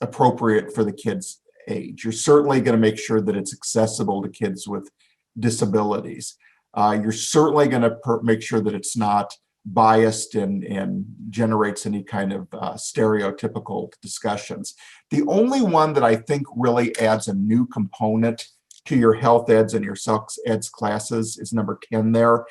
Speaker 2: appropriate for the kid's age. You're certainly going to make sure that it's accessible to kids with disabilities. You're certainly going to make sure that it's not biased and generates any kind of stereotypical discussions. The only one that I think really adds a new component to your health eds and your sex eds classes is number 10 there.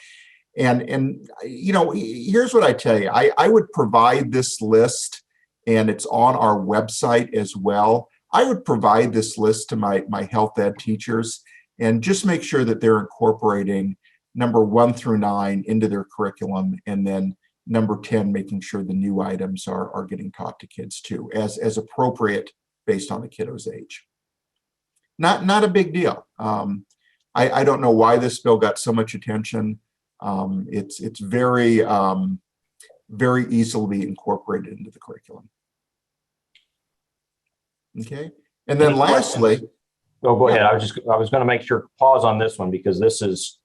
Speaker 2: And you know, here's what I tell you. I would provide this list, and it's on our website as well. I would provide this list to my health ed teachers and just make sure that they're incorporating number 1 through 9 into their curriculum, and then number 10, making sure the new items are getting taught to kids too, as appropriate based on the kiddo's age. Not a big deal. I don't know why this bill got so much attention. It's very very easily incorporated into the curriculum. Okay, and then lastly,
Speaker 1: go ahead. I was going to make sure pause on this one, because this is,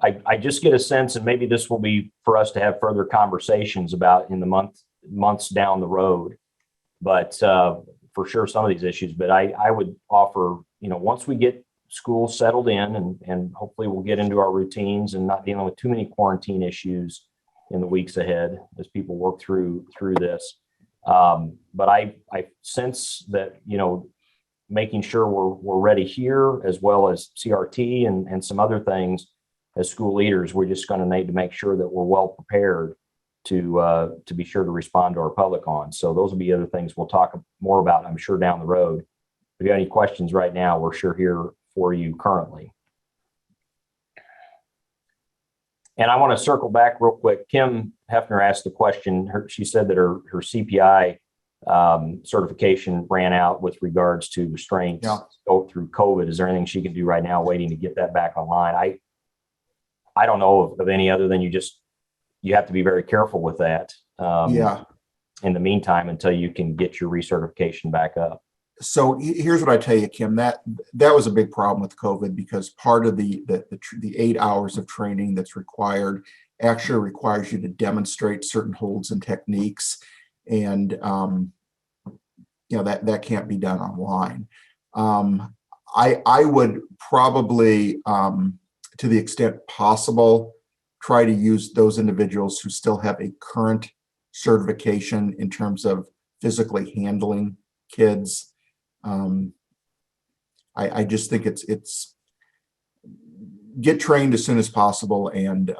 Speaker 1: I just get a sense, and maybe this will be for us to have further conversations about in the months down the road, but for sure some of these issues. But I would offer, you know, once we get school settled in, and hopefully we'll get into our routines and not dealing with too many quarantine issues in the weeks ahead as people work through this. But I sense that, making sure we're ready here, as well as CRT and some other things as school leaders, we're just going to need to make sure that we're well prepared to be sure to respond to our public on. So those will be other things we'll talk more about, I'm sure, down the road. If you have any questions right now, we're sure here for you currently. And I want to circle back real quick. Kim Hefner asked a question. She said that her CPI certification ran out with regards to restraints through COVID. Is there anything she can do right now waiting to get that back online? I don't know of any other than you have to be very careful with that. In the meantime, until you can get your recertification back up.
Speaker 2: So here's what I tell you, Kim, that was a big problem with COVID, because part of the 8 hours of training that's required actually requires you to demonstrate certain holds and techniques. And, that can't be done online. I would probably, to the extent possible, try to use those individuals who still have a current certification in terms of physically handling kids. I just think it's get trained as soon as possible, and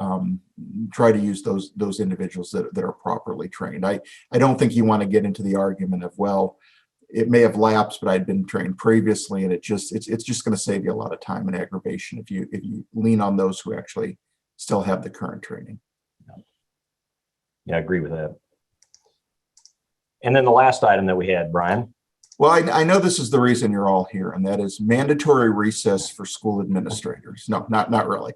Speaker 2: try to use those individuals that are properly trained. I don't think you want to get into the argument of, well, it may have lapsed, but I'd been trained previously, and it's just going to save you a lot of time and aggravation if you lean on those who actually still have the current training.
Speaker 1: Yeah, I agree with that. And then the last item that we had, Brian.
Speaker 2: Well, I know this is the reason you're all here, and that is mandatory recess for school administrators. No, not really.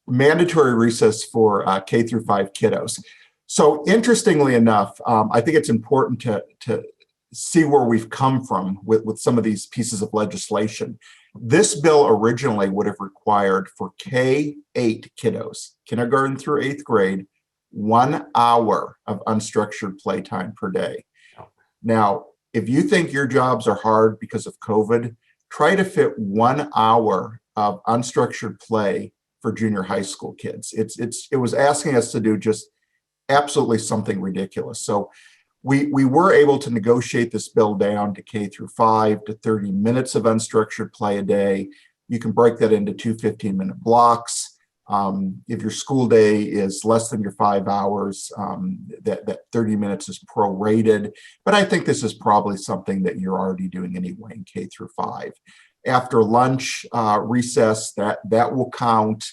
Speaker 2: Mandatory recess for K through 5 kiddos. So interestingly enough, I think it's important to see where we've come from with some of these pieces of legislation. This bill originally would have required for K-8 kiddos, kindergarten through 8th grade, 1 hour of unstructured playtime per day. Now, if you think your jobs are hard because of COVID, try to fit 1 hour of unstructured play for junior high school kids. It was asking us to do just absolutely something ridiculous. So we were able to negotiate this bill down to K through 5 to 30 minutes of unstructured play a day. You can break that into 2 15-minute blocks. If your school day is less than your 5 hours, that 30 minutes is prorated. But I think this is probably something that you're already doing anyway in K through 5. After lunch, recess, that will count.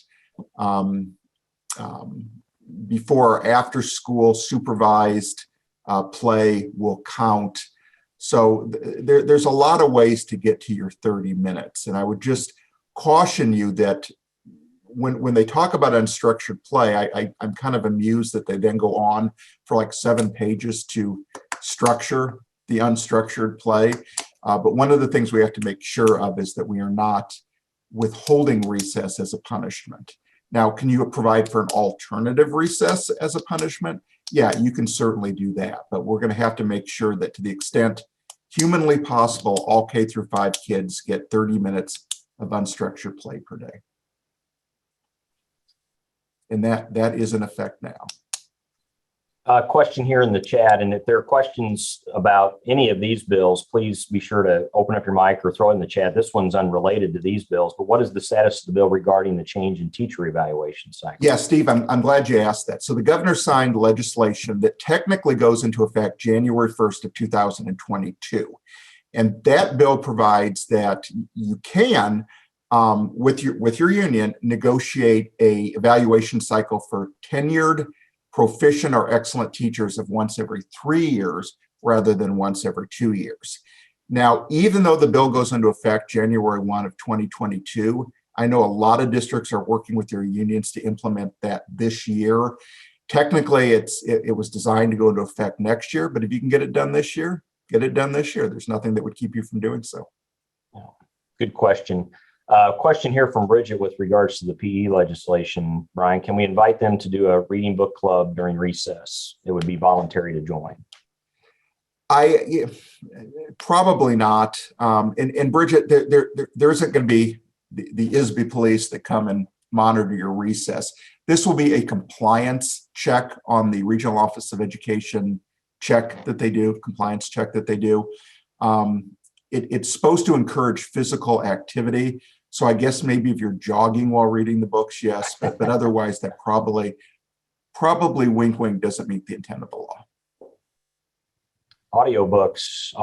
Speaker 2: Before or after school supervised play will count. So there's a lot of ways to get to your 30 minutes. And I would just caution you that when they talk about unstructured play, I'm kind of amused that they then go on for like 7 pages to structure the unstructured play. But one of the things we have to make sure of is that we are not withholding recess as a punishment. Now, can you provide for an alternative recess as a punishment? Yeah, you can certainly do that. But we're going to have to make sure that to the extent humanly possible, all K through 5 kids get 30 minutes of unstructured play per day. And that is in effect now.
Speaker 1: Question here in the chat, and if there are questions about any of these bills, please be sure to open up your mic or throw it in the chat. This one's unrelated to these bills, but what is the status of the bill regarding the change in teacher evaluation cycle?
Speaker 2: Yeah, Steve, I'm glad you asked that. So the governor signed legislation that technically goes into effect January 1st of 2022. And that bill provides that you can, with your union, negotiate a evaluation cycle for tenured, proficient, or excellent teachers of once every 3 years rather than once every 2 years. Now, even though the bill goes into effect January 1 of 2022, I know a lot of districts are working with their unions to implement that this year. Technically, it was designed to go into effect next year, but if you can get it done this year, get it done this year. There's nothing that would keep you from doing so.
Speaker 1: Good question. Question here from Bridget with regards to the PE legislation. Brian, can we invite them to do a reading book club during recess? It would be voluntary to join.
Speaker 2: Probably not. And Bridget, there isn't going to be the ISB police that come and monitor your recess. This will be a compliance check on the Regional Office of Education compliance check that they do. It's supposed to encourage physical activity. So I guess maybe if you're jogging while reading the books, yes, but otherwise that probably wink, wink doesn't meet the intent of the law.
Speaker 1: Audiobooks.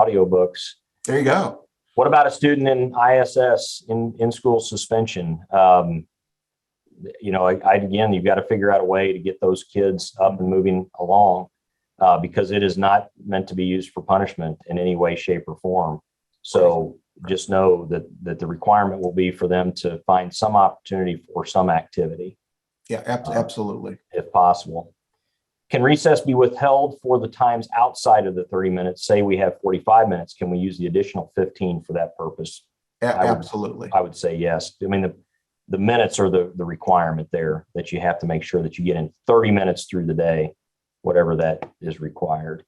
Speaker 2: There you go.
Speaker 1: What about a student in ISS, in school suspension? Again, you've got to figure out a way to get those kids up and moving along, because it is not meant to be used for punishment in any way, shape, or form. So just know that the requirement will be for them to find some opportunity for some activity.
Speaker 2: Yeah, absolutely.
Speaker 1: If possible. Can recess be withheld for the times outside of the 30 minutes? Say we have 45 minutes. Can we use the additional 15 for that purpose?
Speaker 2: Absolutely.
Speaker 1: I would say yes. I mean, the minutes are the requirement there, that you have to make sure that you get in 30 minutes through the day, whatever that is required.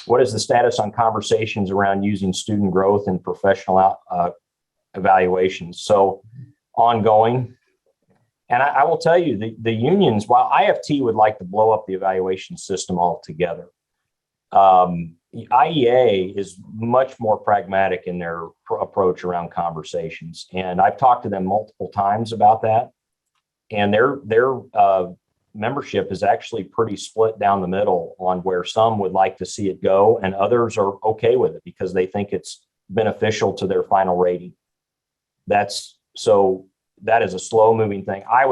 Speaker 1: What is the status on conversations around using student growth and professional evaluations? So ongoing. And I will tell you, the unions, while IFT would like to blow up the evaluation system altogether, IEA is much more pragmatic in their approach around conversations. And I've talked to them multiple times about that. And their membership is actually pretty split down the middle on where some would like to see it go and others are okay with it because they think it's beneficial to their final rating. That is a slow moving thing. I'm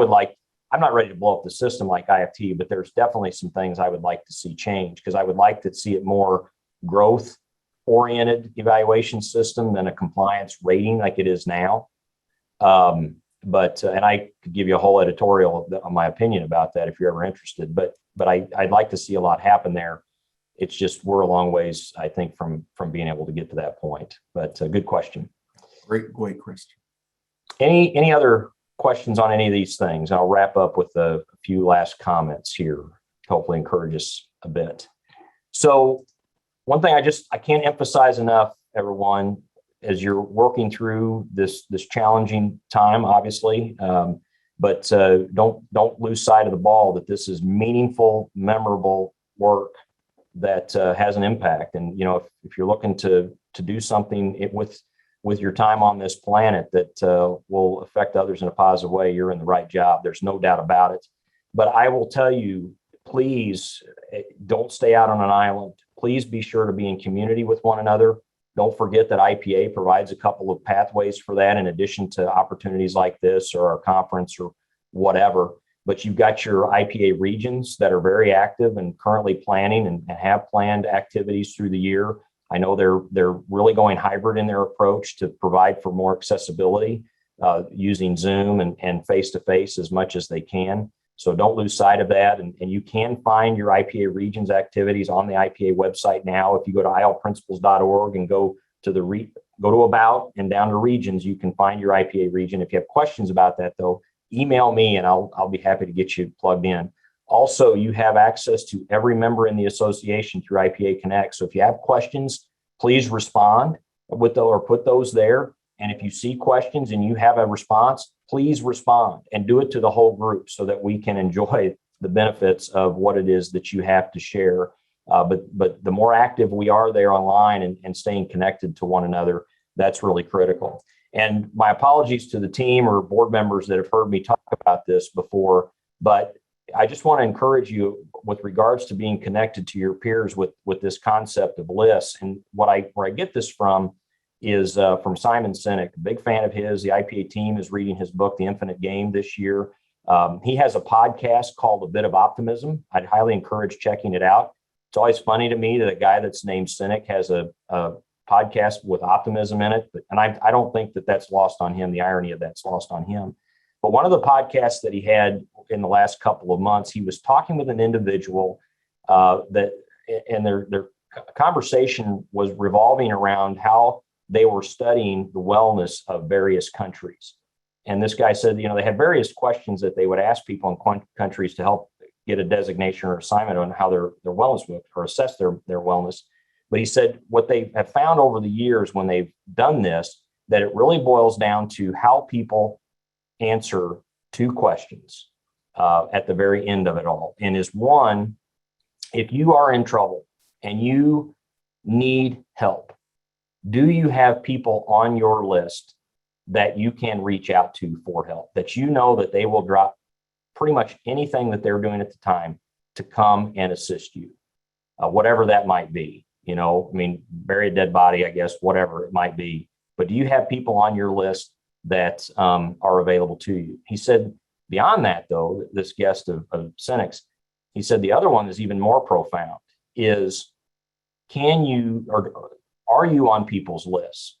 Speaker 1: not ready to blow up the system like IFT, but there's definitely some things I would like to see change, because I would like to see it more growth oriented evaluation system than a compliance rating like it is now. And I could give you a whole editorial of my opinion about that if you're ever interested, but I'd like to see a lot happen there. It's just, we're a long ways, I think, from being able to get to that point, but good question.
Speaker 2: Great question.
Speaker 1: Any other questions on any of these things? I'll wrap up with a few last comments here, hopefully encourage us a bit. So one thing I can't emphasize enough, everyone, as you're working through this challenging time, obviously, but don't lose sight of the ball that this is meaningful, memorable work that has an impact. And if you're looking to do something with your time on this planet that will affect others in a positive way, you're in the right job. There's no doubt about it. But I will tell you, please don't stay out on an island. Please be sure to be in community with one another. Don't forget that IPA provides a couple of pathways for that in addition to opportunities like this or our conference or whatever. But you've got your IPA regions that are very active and currently planning and have planned activities through the year. I know they're really going hybrid in their approach to provide for more accessibility using Zoom and face-to-face as much as they can. So don't lose sight of that. And you can find your IPA regions activities on the IPA website now. If you go to ilprinciples.org and go to about and down to regions, you can find your IPA region. If you have questions about that, though, email me and I'll be happy to get you plugged in. Also, you have access to every member in the association through IPA Connect. So if you have questions, please respond or put those there. And if you see questions and you have a response, please respond and do it to the whole group so that we can enjoy the benefits of what it is that you have to share. But the more active we are there online and staying connected to one another, that's really critical. And my apologies to the team or board members that have heard me talk about this before, but I just want to encourage you with regards to being connected to your peers with this concept of lists. And where I get this from is from Simon Sinek, a big fan of his. The IPA team is reading his book, The Infinite Game, this year. He has a podcast called A Bit of Optimism. I'd highly encourage checking it out. It's always funny to me that a guy that's named Sinek has a podcast with optimism in it. And I don't think that that's lost on him. The irony of that's lost on him. But one of the podcasts that he had in the last couple of months, he was talking with an individual and their conversation was revolving around how they were studying the wellness of various countries. And this guy said, they had various questions that they would ask people in countries to help get a designation or assignment on how their wellness book or assess their wellness. But he said what they have found over the years when they've done this, that it really boils down to how people answer two questions at the very end of it all. And is one, if you are in trouble and you need help, do you have people on your list that you can reach out to for help, that you know that they will drop pretty much anything that they're doing at the time to come and assist you, whatever that might be? You know, I mean, bury a dead body, I guess, whatever it might be. But do you have people on your list that are available to you? He said, beyond that, though, this guest of Senex, he said the other one is even more profound, is can you, or are you on people's lists?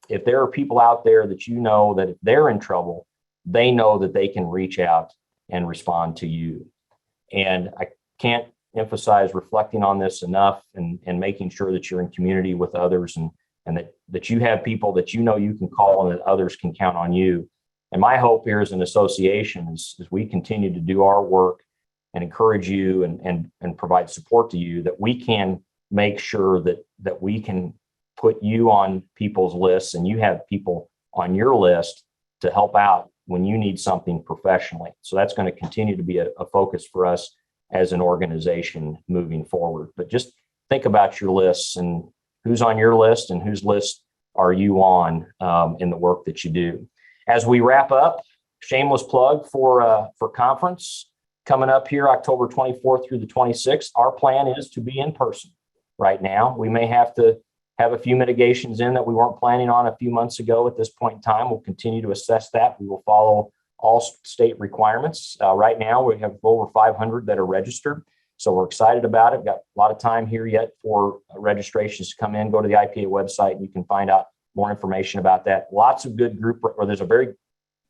Speaker 1: If there are people out there that you know that if they're in trouble, they know that they can reach out and respond to you. And I can't emphasize reflecting on this enough, and making sure that you're in community with others, and that you have people that you know you can call and that others can count on you. And my hope here as an association is we continue to do our work and encourage you and provide support to you, that we can make sure that we can put you on people's lists and you have people on your list to help out when you need something professionally. So that's going to continue to be a focus for us as an organization moving forward. But just think about your lists and who's on your list and whose list are you on in the work that you do. As we wrap up, shameless plug for conference coming up here October 24th through the 26th. Our plan is to be in person right now. We may have to have a few mitigations in that we weren't planning on a few months ago. At this point in time, we'll continue to assess that. We will follow all state requirements. Right now, we have over 500 that are registered. So we're excited about it. Got a lot of time here yet for registrations to come in. Go to the IPA website and you can find out more information about that. Lots of good there's a very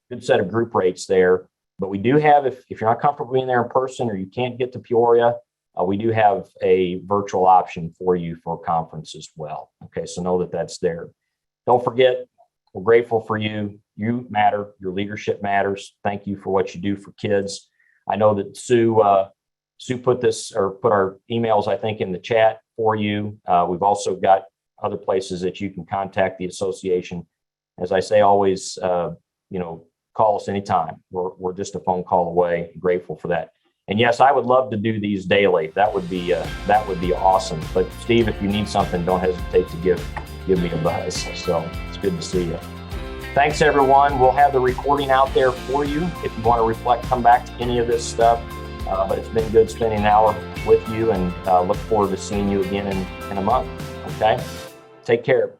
Speaker 1: good set of group rates there. But we do have, if you're not comfortable being there in person or you can't get to Peoria, we do have a virtual option for you for conference as well. Okay, so know that that's there. Don't forget, we're grateful for you. You matter. Your leadership matters. Thank you for what you do for kids. I know that Sue put our emails, I think, in the chat for you. We've also got other places that you can contact the association. As I say, always, call us anytime. We're just a phone call away. Grateful for that. And yes, I would love to do these daily. That would be awesome. But Steve, if you need something, don't hesitate to give me a buzz. So it's good to see you. Thanks, everyone. We'll have the recording out there for you if you want to reflect, come back to any of this stuff. But it's been good spending an hour with you, and look forward to seeing you again in a month. Okay, take care.